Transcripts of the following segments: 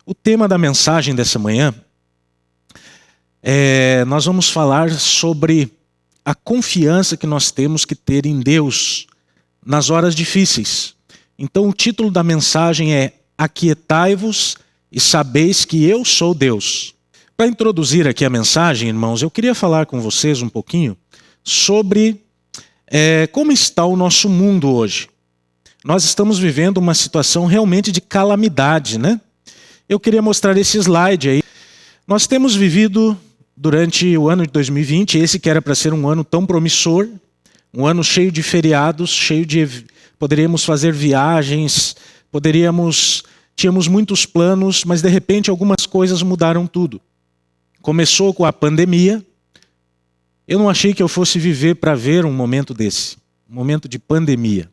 O tema da mensagem dessa manhã nós vamos falar sobre a confiança que nós temos que ter em Deus nas horas difíceis. Então o título da mensagem é Aquietai-vos e sabeis que eu sou Deus. Para introduzir aqui a mensagem, irmãos, eu queria falar com vocês um pouquinho sobre como está o nosso mundo hoje. Nós estamos vivendo uma situação realmente de calamidade, né? Eu queria mostrar esse slide aí. Nós temos vivido durante o ano de 2020, esse que era para ser um ano tão promissor, um ano cheio de feriados, poderíamos fazer viagens, tínhamos muitos planos, mas de repente algumas coisas mudaram tudo. Começou com a pandemia. Eu não achei que eu fosse viver para ver um momento desse, um momento de pandemia.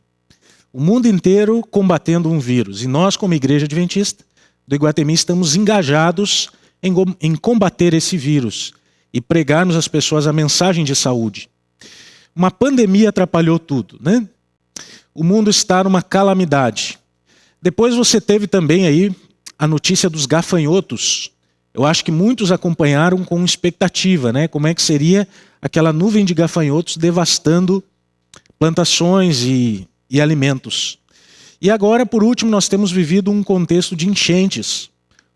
O mundo inteiro combatendo um vírus. E nós, como Igreja Adventista do Iguatemi, estamos engajados em combater esse vírus e pregarmos às pessoas a mensagem de saúde. Uma pandemia atrapalhou tudo, né? O mundo está numa calamidade. Depois você teve também aí a notícia dos gafanhotos. Eu acho que muitos acompanharam com expectativa, né? Como é que seria aquela nuvem de gafanhotos devastando plantações e alimentos. E agora, por último, nós temos vivido um contexto de enchentes.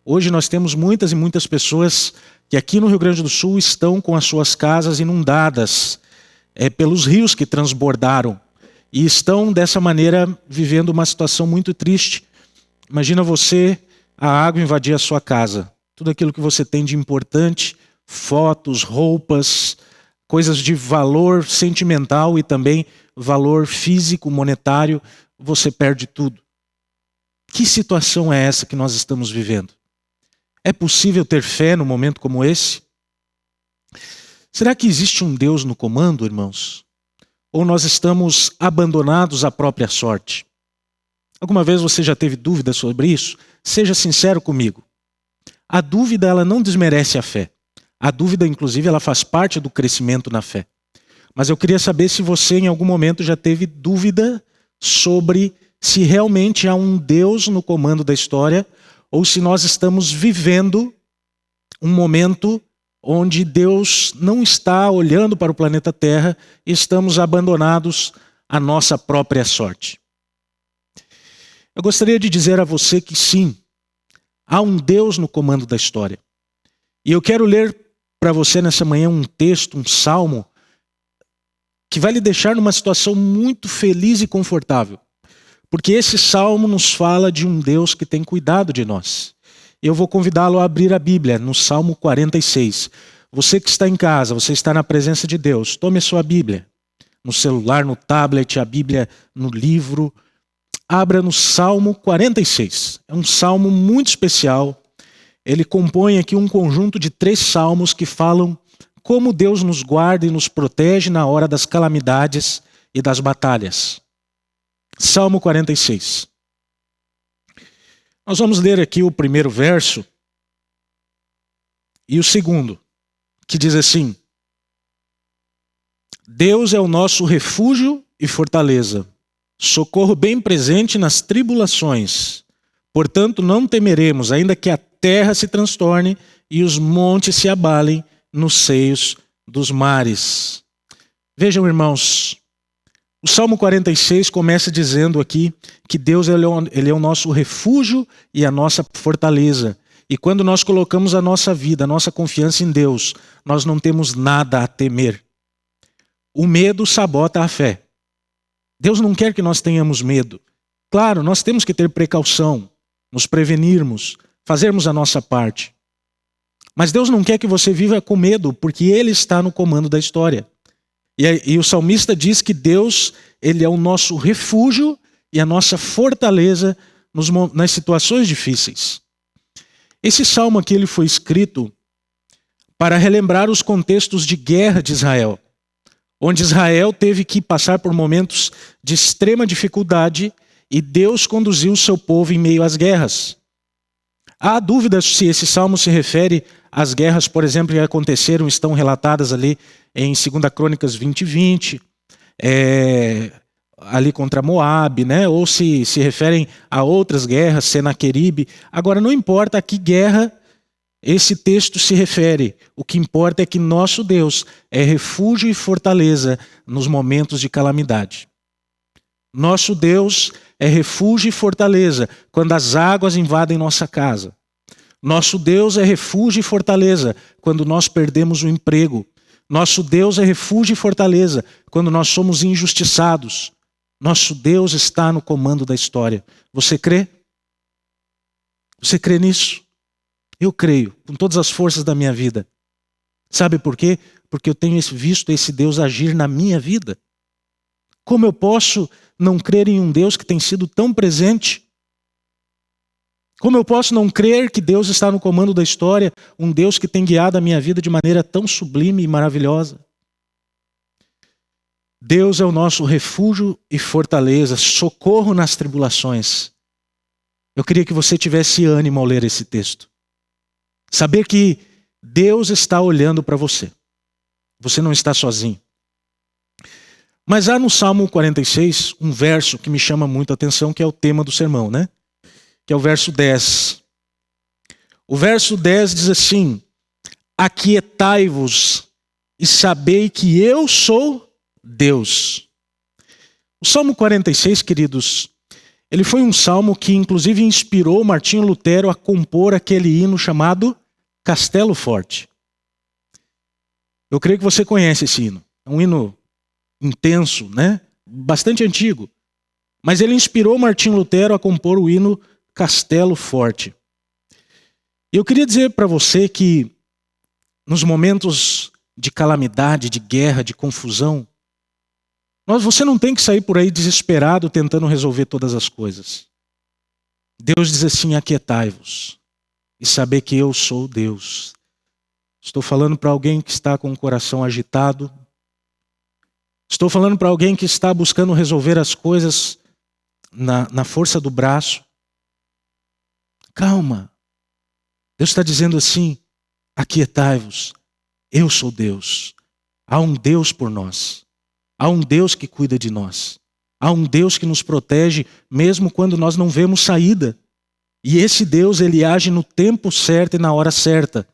Hoje nós temos muitas e muitas pessoas que aqui no Rio Grande do Sul estão com as suas casas inundadas pelos rios que transbordaram e estão dessa maneira vivendo uma situação muito triste. Imagina você, a água invadir a sua casa. Tudo aquilo que você tem de importante, fotos, roupas, coisas de valor sentimental e também valor físico, monetário, você perde tudo. Que situação é essa que nós estamos vivendo? É possível ter fé num momento como esse? Será que existe um Deus no comando, irmãos? Ou nós estamos abandonados à própria sorte? Alguma vez você já teve dúvida sobre isso? Seja sincero comigo. A dúvida, ela não desmerece a fé. A dúvida, inclusive, ela faz parte do crescimento na fé. Mas eu queria saber se você, em algum momento, já teve dúvida sobre se realmente há um Deus no comando da história ou se nós estamos vivendo um momento onde Deus não está olhando para o planeta Terra e estamos abandonados à nossa própria sorte. Eu gostaria de dizer a você que sim, há um Deus no comando da história. E eu quero ler para você nessa manhã um texto, um salmo, que vai lhe deixar numa situação muito feliz e confortável. Porque esse salmo nos fala de um Deus que tem cuidado de nós. Eu vou convidá-lo a abrir a Bíblia no Salmo 46. Você que está em casa, você está na presença de Deus, tome a sua Bíblia. No celular, no tablet, a Bíblia no livro. Abra no Salmo 46. É um salmo muito especial. Ele compõe aqui um conjunto de 3 salmos que falam como Deus nos guarda e nos protege na hora das calamidades e das batalhas. Salmo 46. Nós vamos ler aqui o primeiro verso e o segundo, que diz assim: Deus é o nosso refúgio e fortaleza, socorro bem presente nas tribulações. Portanto, não temeremos, ainda que a terra se transtorne e os montes se abalem nos seios dos mares. Vejam, irmãos, o Salmo 46 começa dizendo aqui que Deus ele é o nosso refúgio e a nossa fortaleza. E quando nós colocamos a nossa vida, a nossa confiança em Deus, nós não temos nada a temer. O medo sabota a fé. Deus não quer que nós tenhamos medo. Claro, nós temos que ter precaução, nos prevenirmos, fazermos a nossa parte. Mas Deus não quer que você viva com medo, porque Ele está no comando da história. E o salmista diz que Deus, Ele é o nosso refúgio e a nossa fortaleza nas situações difíceis. Esse salmo aqui ele foi escrito para relembrar os contextos de guerra de Israel, onde Israel teve que passar por momentos de extrema dificuldade e Deus conduziu o seu povo em meio às guerras. Há dúvidas se esse salmo se refere às guerras, por exemplo, que aconteceram, estão relatadas ali em 2 Crônicas 20:20, ali contra Moabe, né? Ou se referem a outras guerras, Senaqueribe. Agora, não importa a que guerra esse texto se refere. O que importa é que nosso Deus é refúgio e fortaleza nos momentos de calamidade. Nosso Deus é refúgio e fortaleza quando as águas invadem nossa casa. Nosso Deus é refúgio e fortaleza quando nós perdemos o emprego. Nosso Deus é refúgio e fortaleza quando nós somos injustiçados. Nosso Deus está no comando da história. Você crê? Você crê nisso? Eu creio, com todas as forças da minha vida. Sabe por quê? Porque eu tenho visto esse Deus agir na minha vida. Como eu posso não crer em um Deus que tem sido tão presente? Como eu posso não crer que Deus está no comando da história, um Deus que tem guiado a minha vida de maneira tão sublime e maravilhosa? Deus é o nosso refúgio e fortaleza, socorro nas tribulações. Eu queria que você tivesse ânimo ao ler esse texto. Saber que Deus está olhando para você. Você não está sozinho. Mas há no Salmo 46 um verso que me chama muito a atenção, que é o tema do sermão, né? Que é o verso 10. O verso 10 diz assim: aquietai-vos e sabei que eu sou Deus. O Salmo 46, queridos, ele foi um salmo que inclusive inspirou Martinho Lutero a compor aquele hino chamado Castelo Forte. Eu creio que você conhece esse hino. É um hino intenso, né? Bastante antigo. Mas ele inspirou Martinho Lutero a compor o hino Castelo Forte. E eu queria dizer para você que nos momentos de calamidade, de guerra, de confusão, você não tem que sair por aí desesperado tentando resolver todas as coisas. Deus diz assim: aquietai-vos e saber que eu sou Deus. Estou falando para alguém que está com o coração agitado. Estou falando para alguém que está buscando resolver as coisas na força do braço. Calma. Deus está dizendo assim: aquietai-vos, eu sou Deus. Há um Deus por nós. Há um Deus que cuida de nós. Há um Deus que nos protege mesmo quando nós não vemos saída. E esse Deus, ele age no tempo certo e na hora certa.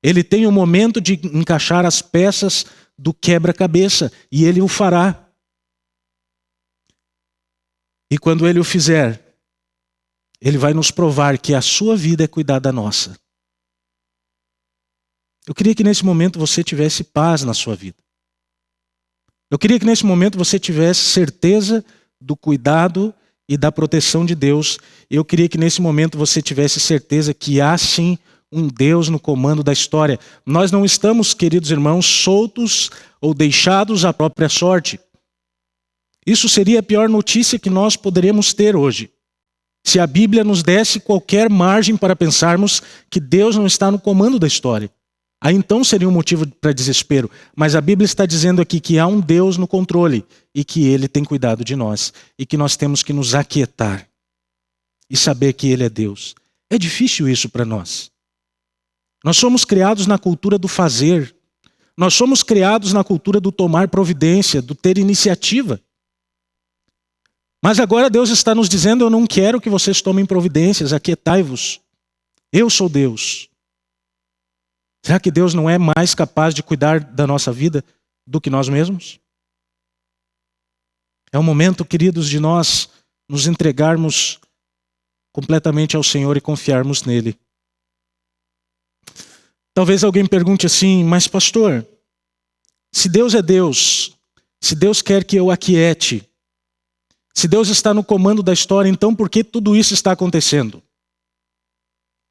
Ele tem o momento de encaixar as peças do quebra-cabeça e ele o fará. E quando ele o fizer, ele vai nos provar que a sua vida é cuidar da nossa. Eu queria que nesse momento você tivesse paz na sua vida. Eu queria que nesse momento você tivesse certeza do cuidado e da proteção de Deus. Eu queria que nesse momento você tivesse certeza que há sim um Deus no comando da história. Nós não estamos, queridos irmãos, soltos ou deixados à própria sorte. Isso seria a pior notícia que nós poderíamos ter hoje. Se a Bíblia nos desse qualquer margem para pensarmos que Deus não está no comando da história. Aí então seria um motivo para desespero. Mas a Bíblia está dizendo aqui que há um Deus no controle e que Ele tem cuidado de nós. E que nós temos que nos aquietar e saber que Ele é Deus. É difícil isso para nós. Nós somos criados na cultura do fazer. Nós somos criados na cultura do tomar providência, do ter iniciativa. Mas agora Deus está nos dizendo: eu não quero que vocês tomem providências, aquietai-vos. Eu sou Deus. Será que Deus não é mais capaz de cuidar da nossa vida do que nós mesmos? É o momento, queridos, de nós nos entregarmos completamente ao Senhor e confiarmos nele. Talvez alguém pergunte assim: mas pastor, se Deus é Deus, se Deus quer que eu aquiete, se Deus está no comando da história, então por que tudo isso está acontecendo?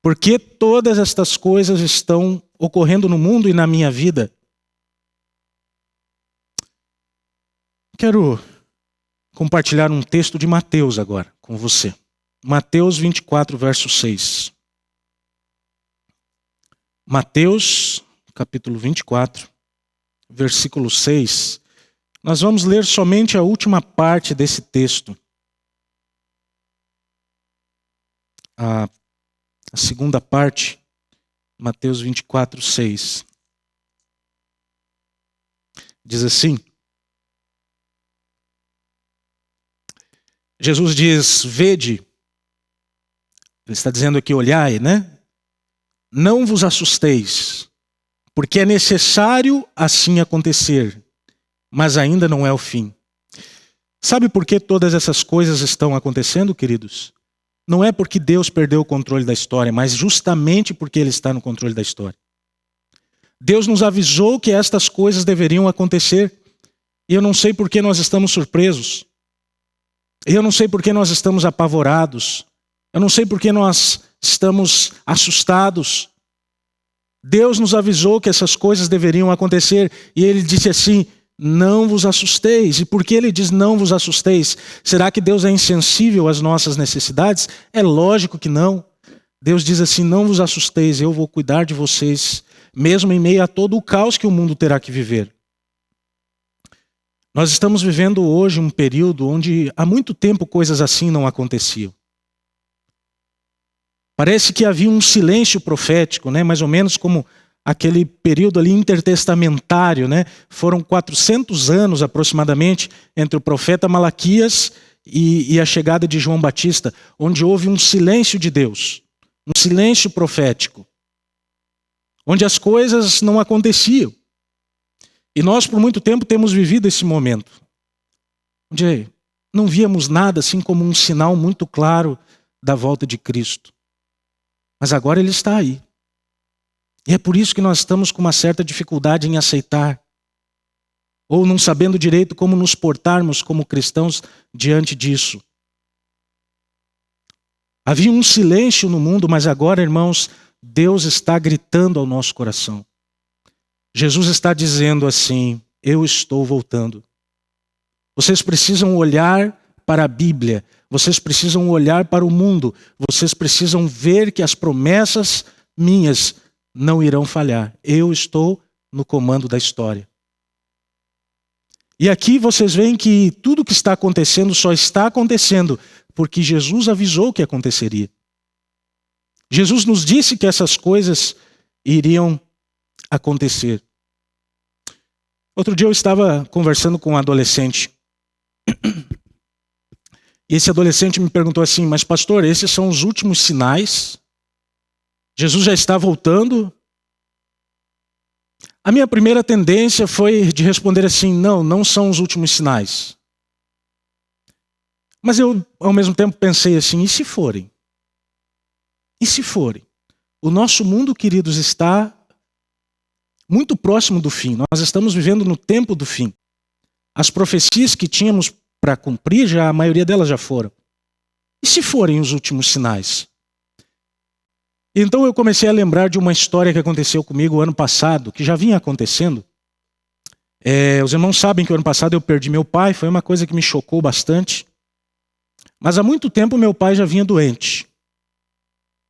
Por que todas estas coisas estão ocorrendo no mundo e na minha vida? Quero compartilhar um texto de Mateus agora com você. Mateus 24, verso 6. Mateus, capítulo 24, versículo 6. Nós vamos ler somente a última parte desse texto. A segunda parte, Mateus 24, 6. Diz assim: Jesus diz, vede, ele está dizendo aqui, olhai, né? Não vos assusteis, porque é necessário assim acontecer, mas ainda não é o fim. Sabe por que todas essas coisas estão acontecendo, queridos? Não é porque Deus perdeu o controle da história, mas justamente porque Ele está no controle da história. Deus nos avisou que estas coisas deveriam acontecer, e eu não sei por que nós estamos surpresos. Eu não sei por que nós estamos apavorados. Eu não sei por que nós estamos assustados. Deus nos avisou que essas coisas deveriam acontecer, e Ele disse assim, não vos assusteis. E por que Ele diz não vos assusteis? Será que Deus é insensível às nossas necessidades? É lógico que não. Deus diz assim, não vos assusteis, eu vou cuidar de vocês, mesmo em meio a todo o caos que o mundo terá que viver. Nós estamos vivendo hoje um período onde há muito tempo coisas assim não aconteciam. Parece que havia um silêncio profético, né? Mais ou menos como aquele período ali intertestamentário, né? Foram 400 anos aproximadamente entre o profeta Malaquias e a chegada de João Batista, onde houve um silêncio de Deus, um silêncio profético, onde as coisas não aconteciam. E nós por muito tempo temos vivido esse momento, onde não víamos nada assim como um sinal muito claro da volta de Cristo. Mas agora Ele está aí. E é por isso que nós estamos com uma certa dificuldade em aceitar, ou não sabendo direito como nos portarmos como cristãos diante disso. Havia um silêncio no mundo, mas agora, irmãos, Deus está gritando ao nosso coração. Jesus está dizendo assim, eu estou voltando. Vocês precisam olhar para a Bíblia, vocês precisam olhar para o mundo, vocês precisam ver que as promessas minhas não irão falhar. Eu estou no comando da história. E aqui vocês veem que tudo o que está acontecendo só está acontecendo porque Jesus avisou que aconteceria. Jesus nos disse que essas coisas iriam acontecer. Outro dia eu estava conversando com um adolescente. E esse adolescente me perguntou assim, mas pastor, esses são os últimos sinais? Jesus já está voltando? A minha primeira tendência foi de responder assim, não são os últimos sinais. Mas eu, ao mesmo tempo, pensei assim, e se forem? E se forem? O nosso mundo, queridos, está muito próximo do fim. Nós estamos vivendo no tempo do fim. As profecias que tínhamos para cumprir, a maioria delas já foram. E se forem os últimos sinais? Então eu comecei a lembrar de uma história que aconteceu comigo ano passado, que já vinha acontecendo. Os irmãos sabem que o ano passado eu perdi meu pai, foi uma coisa que me chocou bastante. Mas há muito tempo meu pai já vinha doente.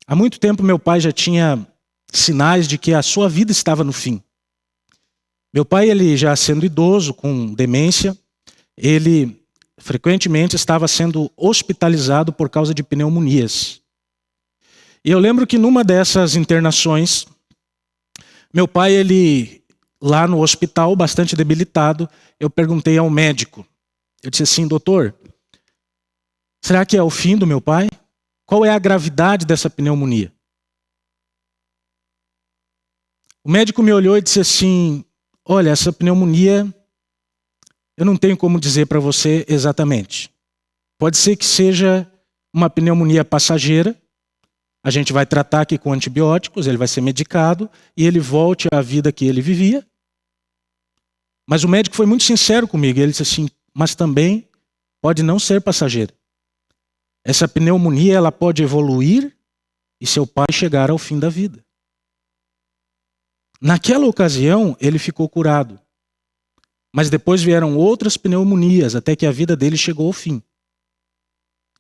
Há muito tempo meu pai já tinha sinais de que a sua vida estava no fim. Meu pai, ele já sendo idoso, com demência, ele frequentemente estava sendo hospitalizado por causa de pneumonias. E eu lembro que numa dessas internações, meu pai, ele lá no hospital, bastante debilitado, eu perguntei ao médico. Eu disse assim, doutor, será que é o fim do meu pai? Qual é a gravidade dessa pneumonia? O médico me olhou e disse assim, olha, essa pneumonia, eu não tenho como dizer para você exatamente. Pode ser que seja uma pneumonia passageira, a gente vai tratar aqui com antibióticos, ele vai ser medicado e ele volte à vida que ele vivia. Mas o médico foi muito sincero comigo, ele disse assim, mas também pode não ser passageira. Essa pneumonia, ela pode evoluir e seu pai chegar ao fim da vida. Naquela ocasião, ele ficou curado. Mas depois vieram outras pneumonias, até que a vida dele chegou ao fim.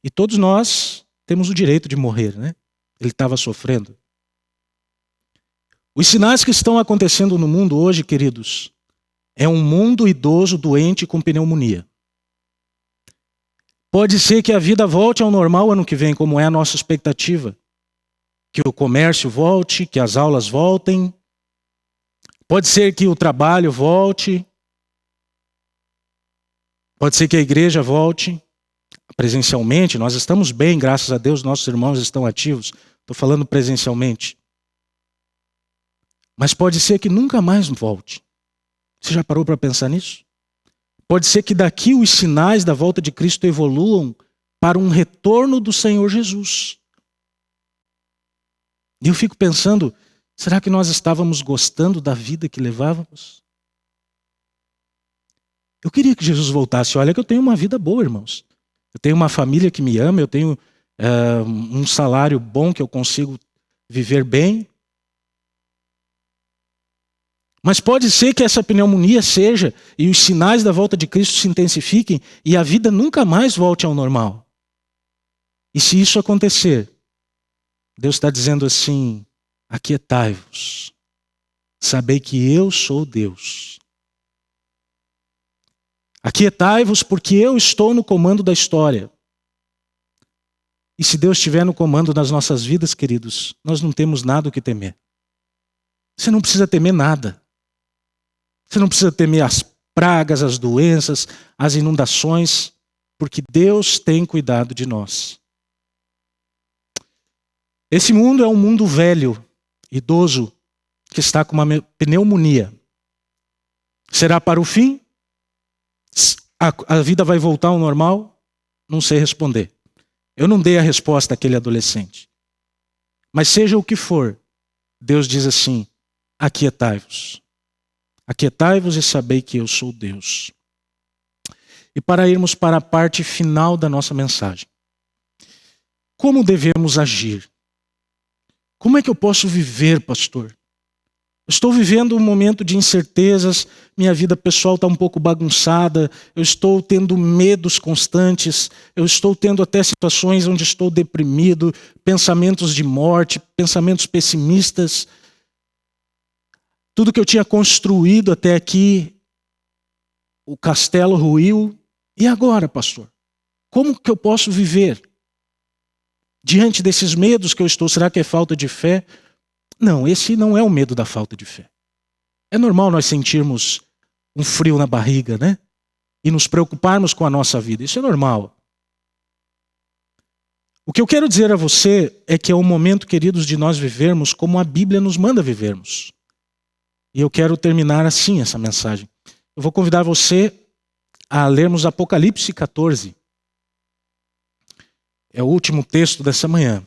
E todos nós temos o direito de morrer, né? Ele estava sofrendo. Os sinais que estão acontecendo no mundo hoje, queridos, é um mundo idoso doente com pneumonia. Pode ser que a vida volte ao normal ano que vem, como é a nossa expectativa. Que o comércio volte, que as aulas voltem. Pode ser que o trabalho volte. Pode ser que a igreja volte. presencialmente, nós estamos bem, graças a Deus, nossos irmãos estão ativos. Estou falando presencialmente. Mas pode ser que nunca mais volte. Você já parou para pensar nisso? Pode ser que daqui os sinais da volta de Cristo evoluam para um retorno do Senhor Jesus. E eu fico pensando, será que nós estávamos gostando da vida que levávamos? Eu queria que Jesus voltasse. Olha que eu tenho uma vida boa, irmãos. Eu tenho uma família que me ama, eu tenho um salário bom que eu consigo viver bem. Mas pode ser que essa pneumonia seja e os sinais da volta de Cristo se intensifiquem e a vida nunca mais volte ao normal. E se isso acontecer, Deus está dizendo assim: aquietai-vos, sabei que eu sou Deus. Aquietai-vos porque eu estou no comando da história. E se Deus estiver no comando das nossas vidas, queridos, nós não temos nada o que temer. Você não precisa temer nada. Você não precisa temer as pragas, as doenças, as inundações, porque Deus tem cuidado de nós. Esse mundo é um mundo velho, idoso, que está com uma pneumonia. Será para o fim? A vida vai voltar ao normal? Não sei responder. Eu não dei a resposta àquele adolescente. Mas seja o que for, Deus diz assim: aquietai-vos. Aquietai-vos e sabei que eu sou Deus. E para irmos para a parte final da nossa mensagem. Como devemos agir? Como é que eu posso viver, pastor? Estou vivendo um momento de incertezas, minha vida pessoal está um pouco bagunçada, eu estou tendo medos constantes, eu estou tendo até situações onde estou deprimido, pensamentos de morte, pensamentos pessimistas. Tudo que eu tinha construído até aqui, o castelo ruiu. E agora, pastor? Como que eu posso viver? Diante desses medos que eu estou, será que é falta de fé? Não, esse não é o medo da falta de fé. É normal nós sentirmos um frio na barriga, né? E nos preocuparmos com a nossa vida. Isso é normal. O que eu quero dizer a você é que é o momento, queridos, de nós vivermos como a Bíblia nos manda vivermos. E eu quero terminar assim essa mensagem. Eu vou convidar você a lermos Apocalipse 14. É o último texto dessa manhã.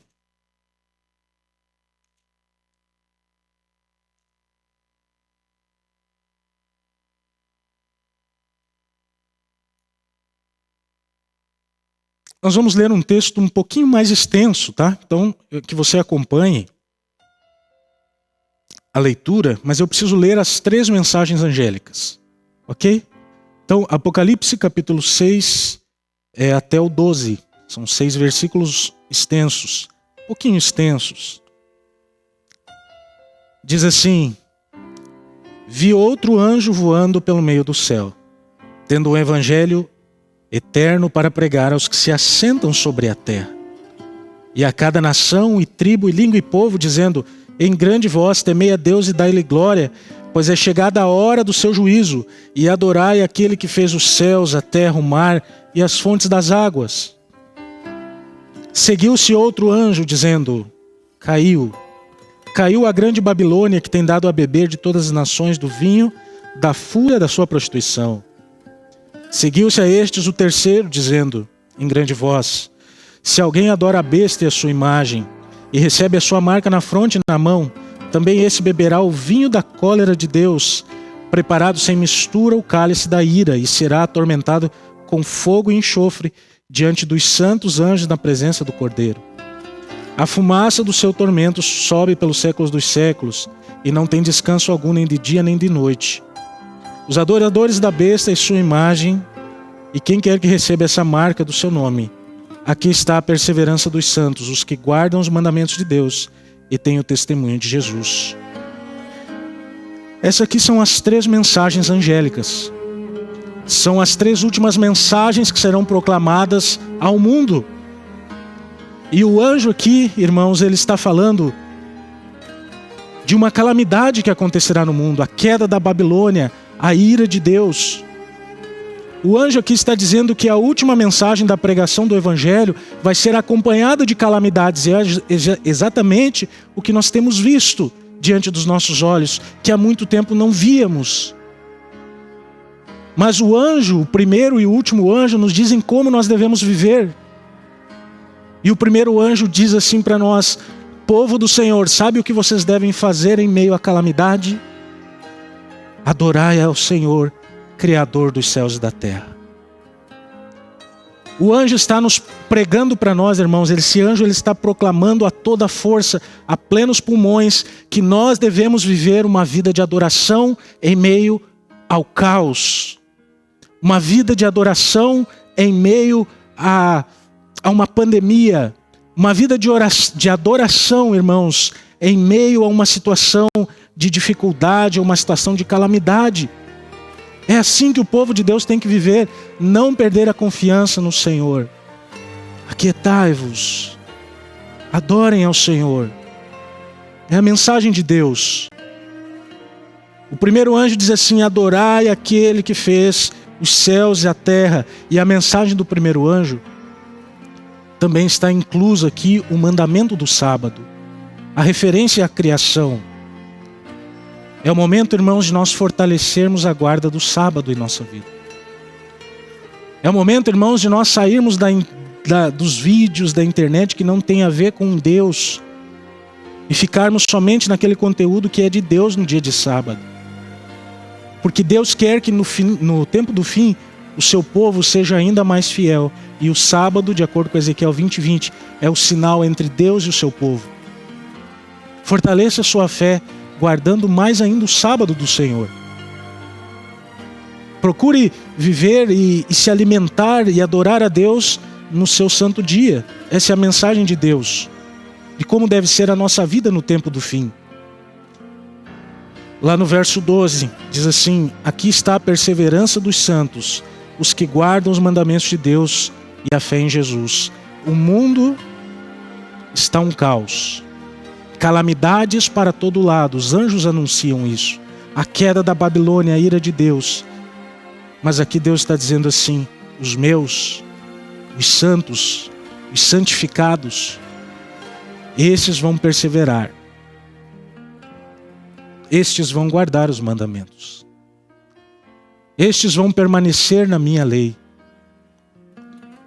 Nós vamos ler um texto um pouquinho mais extenso, tá? Então, que você acompanhe a leitura, mas eu preciso ler as 3 mensagens angélicas, ok? Então, Apocalipse capítulo 6 até o 12. São 6 versículos extensos, um pouquinho extensos. Diz assim: vi outro anjo voando pelo meio do céu, tendo um evangelho eterno para pregar aos que se assentam sobre a terra, e a cada nação e tribo e língua e povo, dizendo em grande voz: temei a Deus e dai-lhe glória, pois é chegada a hora do seu juízo, e adorai aquele que fez os céus, a terra, o mar e as fontes das águas. Seguiu-se outro anjo, dizendo: caiu a grande Babilônia, que tem dado a beber de todas as nações do vinho da fúria da sua prostituição. Seguiu-se a estes o terceiro, dizendo em grande voz: se alguém adora a besta e a sua imagem, e recebe a sua marca na fronte e na mão, também esse beberá o vinho da cólera de Deus, preparado sem mistura o cálice da ira, e será atormentado com fogo e enxofre diante dos santos anjos na presença do Cordeiro. A fumaça do seu tormento sobe pelos séculos dos séculos, e não tem descanso algum nem de dia nem de noite. Os adoradores da besta e sua imagem, e quem quer que receba essa marca do seu nome, aqui está a perseverança dos santos, os que guardam os mandamentos de Deus e têm o testemunho de Jesus. Essas aqui são as 3 mensagens angélicas. São as 3 últimas mensagens que serão proclamadas ao mundo. E o anjo aqui, irmãos, ele está falando de uma calamidade que acontecerá no mundo, a queda da Babilônia, a ira de Deus. O anjo aqui está dizendo que a última mensagem da pregação do Evangelho vai ser acompanhada de calamidades. E é exatamente o que nós temos visto diante dos nossos olhos, que há muito tempo não víamos. Mas o anjo, o primeiro e o último anjo, nos dizem como nós devemos viver. E o primeiro anjo diz assim para nós: povo do Senhor, sabe o que vocês devem fazer em meio à calamidade? Adorai ao Senhor, Criador dos céus e da terra. O anjo está nos pregando para nós, irmãos. Esse anjo ele está proclamando a toda força, a plenos pulmões, que nós devemos viver uma vida de adoração em meio ao caos. Uma vida de adoração em meio a uma pandemia. Uma vida de adoração, irmãos, em meio a uma situação de dificuldade, uma situação de calamidade. É assim que o povo de Deus tem que viver, não perder a confiança no Senhor. Aquietai-vos, adorem ao Senhor. É a mensagem de Deus. O primeiro anjo diz assim: adorai aquele que fez os céus e a terra. E a mensagem do primeiro anjo também está incluso aqui o mandamento do sábado, a referência à criação. É o momento, irmãos, de nós fortalecermos a guarda do sábado em nossa vida. É o momento, irmãos, de nós sairmos dos vídeos da internet que não tem a ver com Deus e ficarmos somente naquele conteúdo que é de Deus no dia de sábado. Porque Deus quer que no tempo do fim o seu povo seja ainda mais fiel. E o sábado, de acordo com Ezequiel 20:20, é o sinal entre Deus e o seu povo. Fortaleça a sua fé, guardando mais ainda o sábado do Senhor. Procure viver e se alimentar e adorar a Deus no seu santo dia. Essa é a mensagem de Deus, de como deve ser a nossa vida no tempo do fim. Lá no verso 12, diz assim: aqui está a perseverança dos santos, os que guardam os mandamentos de Deus e a fé em Jesus. O mundo está um caos. Calamidades para todo lado, os anjos anunciam isso. A queda da Babilônia, a ira de Deus. Mas aqui Deus está dizendo assim: os meus, os santos, os santificados, esses vão perseverar. Estes vão guardar os mandamentos. Estes vão permanecer na minha lei.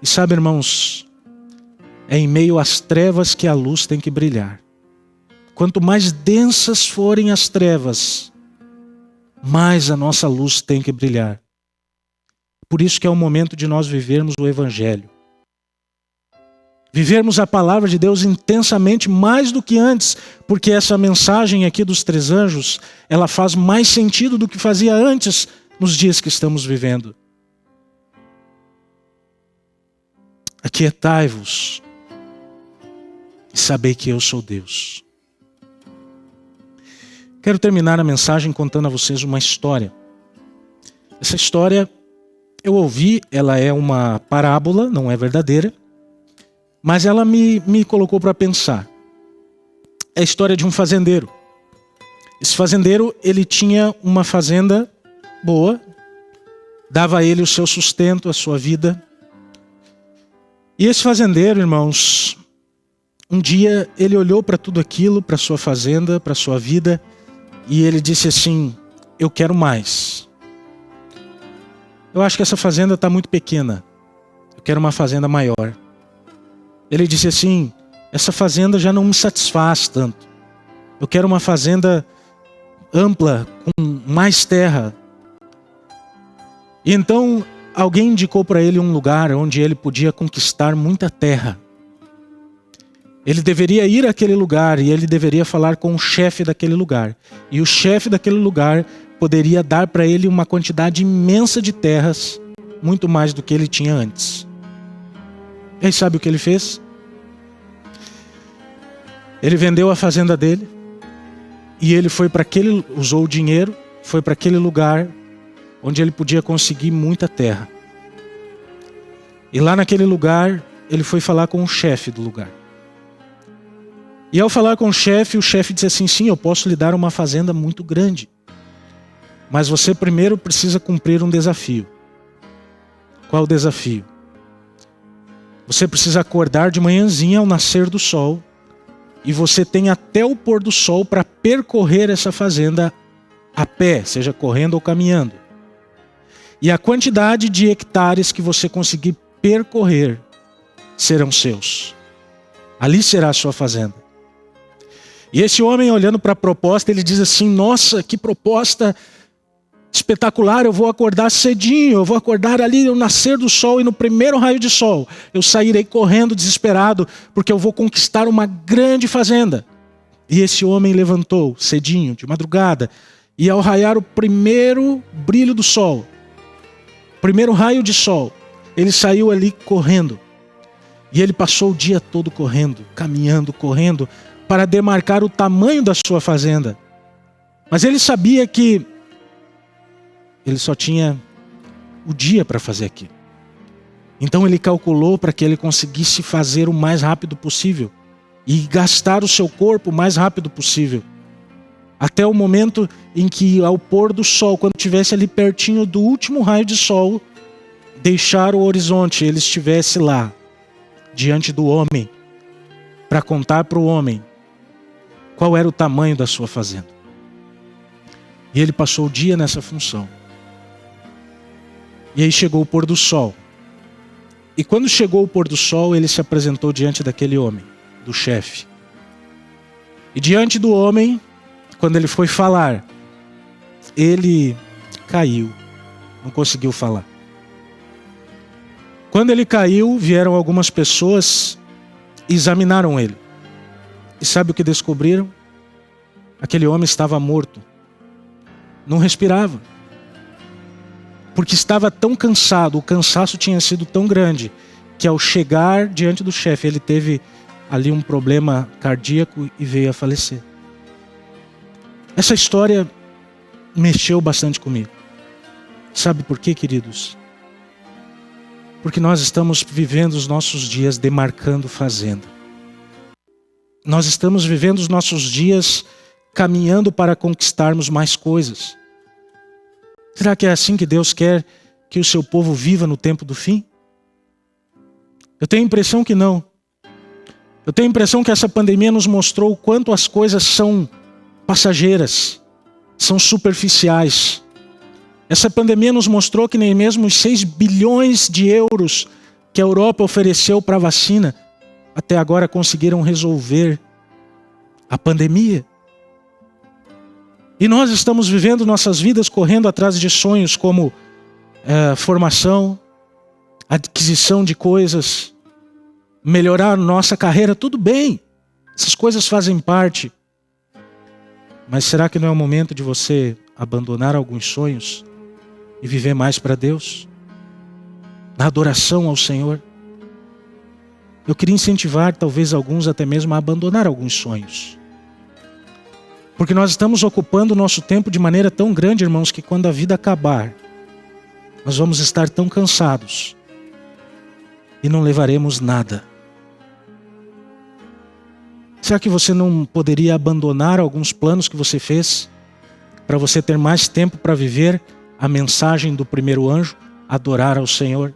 E sabe, irmãos, é em meio às trevas que a luz tem que brilhar. Quanto mais densas forem as trevas, mais a nossa luz tem que brilhar. Por isso que é o momento de nós vivermos o Evangelho. Vivermos a palavra de Deus intensamente, mais do que antes, porque essa mensagem aqui dos 3 anjos, ela faz mais sentido do que fazia antes nos dias que estamos vivendo. Aquietai-vos e sabei que eu sou Deus. Quero terminar a mensagem contando a vocês uma história. Essa história eu ouvi, ela é uma parábola, não é verdadeira, mas ela me colocou para pensar. É a história de um fazendeiro. Esse fazendeiro, ele tinha uma fazenda boa, dava a ele o seu sustento, a sua vida. E esse fazendeiro, irmãos, um dia ele olhou para tudo aquilo, para sua fazenda, para sua vida, e ele disse assim: eu quero mais. Eu acho que essa fazenda está muito pequena. Eu quero uma fazenda maior. Ele disse assim: essa fazenda já não me satisfaz tanto. Eu quero uma fazenda ampla, com mais terra. E então alguém indicou para ele um lugar onde ele podia conquistar muita terra. Ele deveria ir àquele lugar e ele deveria falar com o chefe daquele lugar. E o chefe daquele lugar poderia dar para ele uma quantidade imensa de terras, muito mais do que ele tinha antes. E aí sabe o que ele fez? Ele vendeu a fazenda dele e ele foi para usou o dinheiro, foi para aquele lugar onde ele podia conseguir muita terra. E lá naquele lugar, ele foi falar com o chefe do lugar. E ao falar com o chefe disse assim: sim, eu posso lhe dar uma fazenda muito grande, mas você primeiro precisa cumprir um desafio. Qual o desafio? Você precisa acordar de manhãzinha ao nascer do sol e você tem até o pôr do sol para percorrer essa fazenda a pé, seja correndo ou caminhando. E a quantidade de hectares que você conseguir percorrer serão seus. Ali será a sua fazenda. E esse homem, olhando para a proposta, ele diz assim: nossa, que proposta espetacular, eu vou acordar cedinho, eu vou acordar ali no nascer do sol e no primeiro raio de sol eu sairei correndo desesperado, porque eu vou conquistar uma grande fazenda. E esse homem levantou cedinho, de madrugada, e ao raiar o primeiro brilho do sol, primeiro raio de sol, ele saiu ali correndo. E ele passou o dia todo correndo, caminhando, correndo, para demarcar o tamanho da sua fazenda. Mas ele sabia que ele só tinha o dia para fazer aquilo. Então ele calculou para que ele conseguisse fazer o mais rápido possível e gastar o seu corpo o mais rápido possível. Até o momento em que, ao pôr do sol, quando estivesse ali pertinho do último raio de sol, deixar o horizonte, ele estivesse lá, diante do homem, para contar para o homem qual era o tamanho da sua fazenda. E ele passou o dia nessa função. E aí chegou o pôr do sol. E quando chegou o pôr do sol, ele se apresentou diante daquele homem, do chefe. E diante do homem, quando ele foi falar, ele caiu, não conseguiu falar. Quando ele caiu, vieram algumas pessoas e examinaram ele. E sabe o que descobriram? Aquele homem estava morto. Não respirava. Porque estava tão cansado, o cansaço tinha sido tão grande, que ao chegar diante do chefe, ele teve ali um problema cardíaco e veio a falecer. Essa história mexeu bastante comigo. Sabe por quê, queridos? Porque nós estamos vivendo os nossos dias demarcando fazenda. Nós estamos vivendo os nossos dias caminhando para conquistarmos mais coisas. Será que é assim que Deus quer que o seu povo viva no tempo do fim? Eu tenho a impressão que não. Eu tenho a impressão que essa pandemia nos mostrou o quanto as coisas são passageiras, são superficiais. Essa pandemia nos mostrou que nem mesmo os 6 bilhões de euros que a Europa ofereceu para a vacina, até agora conseguiram resolver a pandemia. E nós estamos vivendo nossas vidas correndo atrás de sonhos como formação, aquisição de coisas, melhorar nossa carreira, tudo bem. Essas coisas fazem parte. Mas será que não é o momento de você abandonar alguns sonhos e viver mais para Deus? Na adoração ao Senhor. Eu queria incentivar talvez alguns até mesmo a abandonar alguns sonhos. Porque nós estamos ocupando o nosso tempo de maneira tão grande, irmãos, que quando a vida acabar, nós vamos estar tão cansados e não levaremos nada. Será que você não poderia abandonar alguns planos que você fez para você ter mais tempo para viver a mensagem do primeiro anjo, adorar ao Senhor?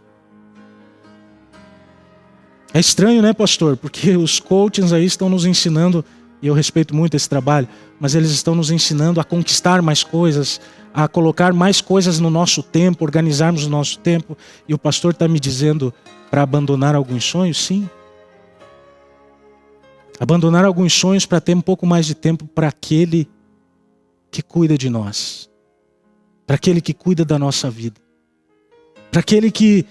É estranho, né, pastor? Porque os coachings aí estão nos ensinando, e eu respeito muito esse trabalho, mas eles estão nos ensinando a conquistar mais coisas, a colocar mais coisas no nosso tempo, organizarmos o nosso tempo. E o pastor está me dizendo para abandonar alguns sonhos? Sim. Abandonar alguns sonhos para ter um pouco mais de tempo para aquele que cuida de nós, para aquele que cuida da nossa vida, para aquele que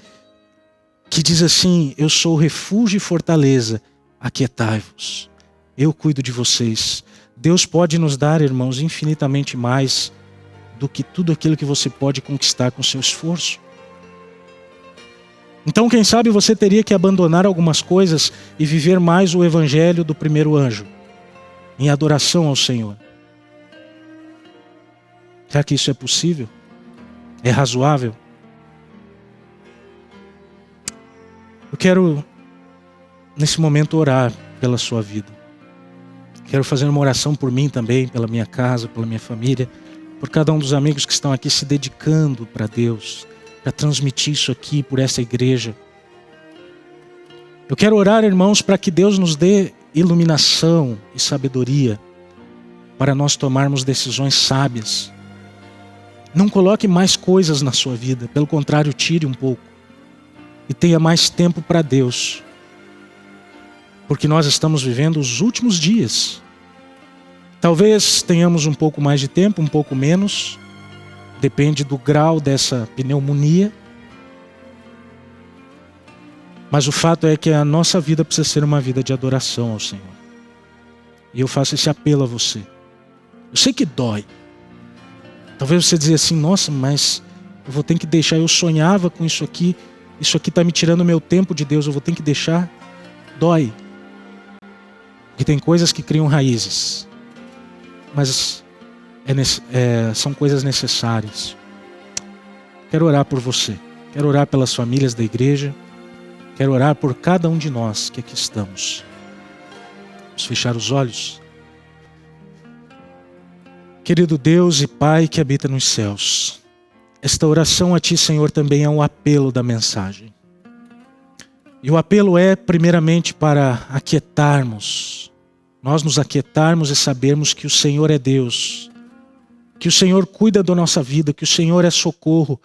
diz assim: eu sou refúgio e fortaleza, aquietai-vos, eu cuido de vocês. Deus pode nos dar, irmãos, infinitamente mais do que tudo aquilo que você pode conquistar com seu esforço. Então, quem sabe você teria que abandonar algumas coisas e viver mais o evangelho do primeiro anjo, em adoração ao Senhor. Será que isso é possível? É razoável? Eu quero, nesse momento, orar pela sua vida. Quero fazer uma oração por mim também, pela minha casa, pela minha família, por cada um dos amigos que estão aqui se dedicando para Deus, para transmitir isso aqui por essa igreja. Eu quero orar, irmãos, para que Deus nos dê iluminação e sabedoria para nós tomarmos decisões sábias. Não coloque mais coisas na sua vida, pelo contrário, tire um pouco e tenha mais tempo para Deus. Porque nós estamos vivendo os últimos dias. Talvez tenhamos um pouco mais de tempo, um pouco menos, depende do grau dessa pneumonia. Mas o fato é que a nossa vida precisa ser uma vida de adoração ao Senhor. E eu faço esse apelo a você. Eu sei que dói. Talvez você dizer assim, nossa, mas eu vou ter que deixar, eu sonhava com isso aqui está me tirando o meu tempo de Deus, eu vou ter que deixar. Dói. Porque tem coisas que criam raízes. Mas são coisas necessárias. Quero orar por você. Quero orar pelas famílias da igreja. Quero orar por cada um de nós que aqui estamos. Vamos fechar os olhos. Querido Deus e Pai que habita nos céus, esta oração a Ti, Senhor, também é um apelo da mensagem. E o apelo é, primeiramente, para aquietarmos. Nós nos aquietarmos e sabermos que o Senhor é Deus. Que o Senhor cuida da nossa vida, que o Senhor é socorro,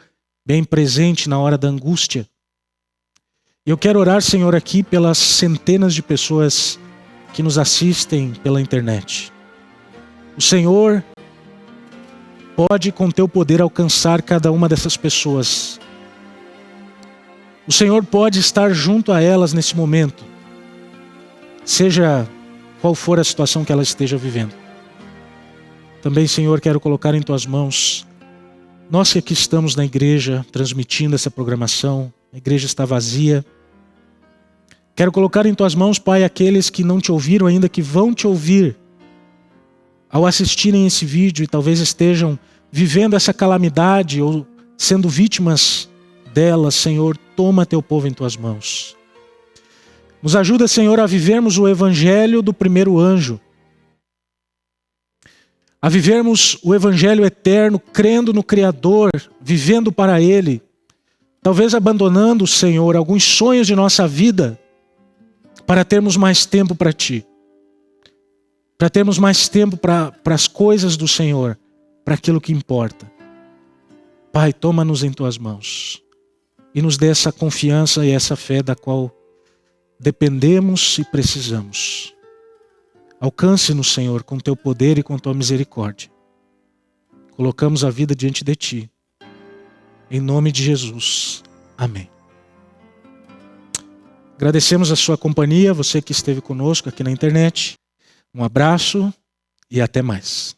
bem presente na hora da angústia. Eu quero orar, Senhor, aqui pelas centenas de pessoas que nos assistem pela internet. O Senhor pode, com Teu poder, alcançar cada uma dessas pessoas. O Senhor pode estar junto a elas nesse momento, seja qual for a situação que ela esteja vivendo. Também, Senhor, quero colocar em Tuas mãos, nós que aqui estamos na igreja, transmitindo essa programação, a igreja está vazia. Quero colocar em Tuas mãos, Pai, aqueles que não Te ouviram ainda, que vão Te ouvir ao assistirem esse vídeo e talvez estejam vivendo essa calamidade ou sendo vítimas dela. Senhor, toma Teu povo em Tuas mãos. Nos ajuda, Senhor, a vivermos o evangelho do primeiro anjo. A vivermos o evangelho eterno, crendo no Criador, vivendo para Ele. Talvez abandonando, Senhor, alguns sonhos de nossa vida para termos mais tempo para Ti. Para termos mais tempo para as coisas do Senhor, para aquilo que importa. Pai, toma-nos em Tuas mãos e nos dê essa confiança e essa fé da qual dependemos e precisamos. Alcance-nos, Senhor, com Teu poder e com Tua misericórdia. Colocamos a vida diante de Ti. Em nome de Jesus. Amém. Agradecemos a sua companhia, você que esteve conosco aqui na internet. Um abraço e até mais.